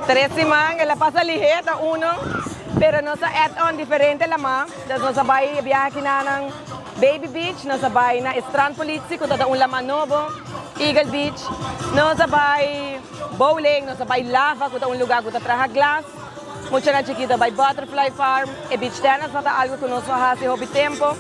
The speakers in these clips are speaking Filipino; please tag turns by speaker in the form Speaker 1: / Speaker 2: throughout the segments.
Speaker 1: Tres simang, ela pasa lihet a uno, pero no sa add-on diferente lamang. Das no sabay biyahe kinanang Baby Beach, no sabay na Strand Polizzi, kung tada un laman novo, Eagle Beach, no sabay bowling, no sabay lava, kung un lugar kung traha glass, mucho na chiquito by Butterfly Farm, e beach tennis, nata algo kung no sa hasi hobby tempo.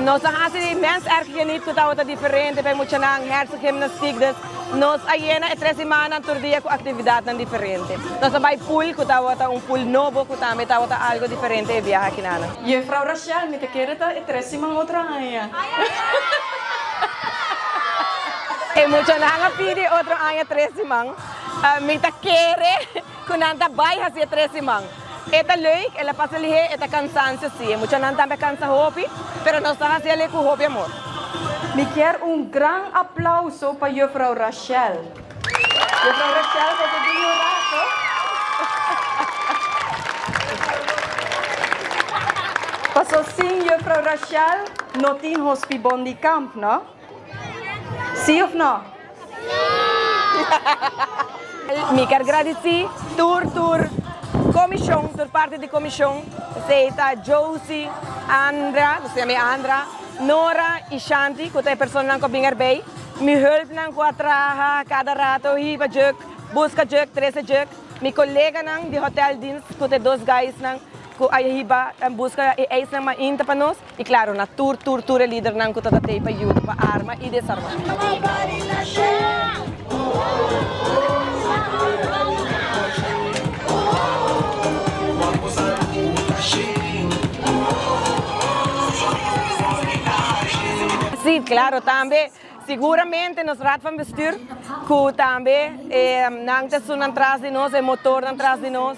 Speaker 1: Nos hasi men's erkenit kung tawata diferente, pero mucho na ang hersa gymnastic, das nos ayena e 3 semanas tur dia com atividade nan diferente. Nos sabay pool kung tawata un pool novo, kung tawata algo diferente e viaja kinana.
Speaker 2: Juffrouw Rachel, mi te quiere ta e 3 simang otra aya.
Speaker 1: E mucho na nga pidi otro aya 3 simang. Mi ta kere kung nanta bay hasi 3 simang. Eta leuk, ela pasa lihe, eta cansancio sí. Mucho nanta me cansa hopi, pero nos hasi ali ku hopi amor.
Speaker 2: Mi quer gran aplauso para Juffrouw Rachel. Juffrouw Rachel, wat het doen rato? Paso sin Juffrouw Rachel, no tin hospibondi camp, no? Sí of no?
Speaker 1: Mi quer agradecer tur comissão, tur parte di comissão, seita Josie, Andra, se chama Andra, Nora e Shanti, que é pessoa que vem erbij. Mi hulp nang quatraha cada rato hiba juk, busca juk, 13 juk. Mi collega nang di hotel dienst, que é 2 guys nang que aí hiba busca e eis nang mainta para nós. E claro, na tur é líder nang que tá tei para ajuda para arma e desarma. Sim, claro, também. Seguramente nos raad van bestuur, que também não está só atrás de nós, é motor atrás de nós,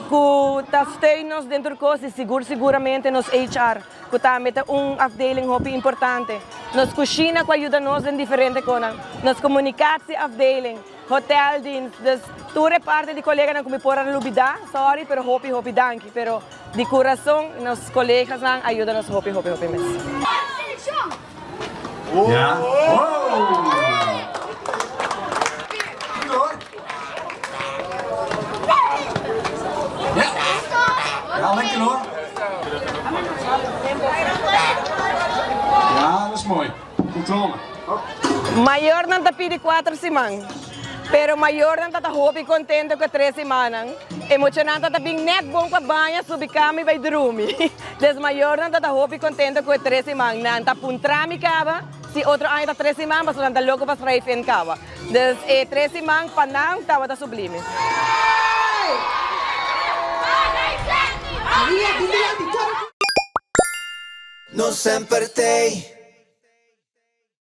Speaker 1: que está steun nos dentro de coisas, seguramente nos HR, que também tem afdeling hobby importante. Nos cozinha que ajuda nos em diferentes coisas, nos comunicatie afdeling, hoteldienst, dus toda parte de colega que me pôr a lubida, sorry, pero hobby danke, pero de coração nos colegas ajudam nos hobby mesmo.
Speaker 3: Ja. Wow. Ja. Ja, lekker hoor. Ja, dat is mooi. Controle.
Speaker 1: Maior não tá pedindo 4 semanas, pero maior não tá hobby contento com 3 semanas. Emocionante tá bem net bom com a banha, subir cama e vai dormir. Des maior não tá hobby contento com 3 semanas, não tá puntrami cava. Si outro ano tá 3 semanas, mas não tá louco para sair em cava. Des 3 semanas panang tava tá sublime.
Speaker 4: Non sempre te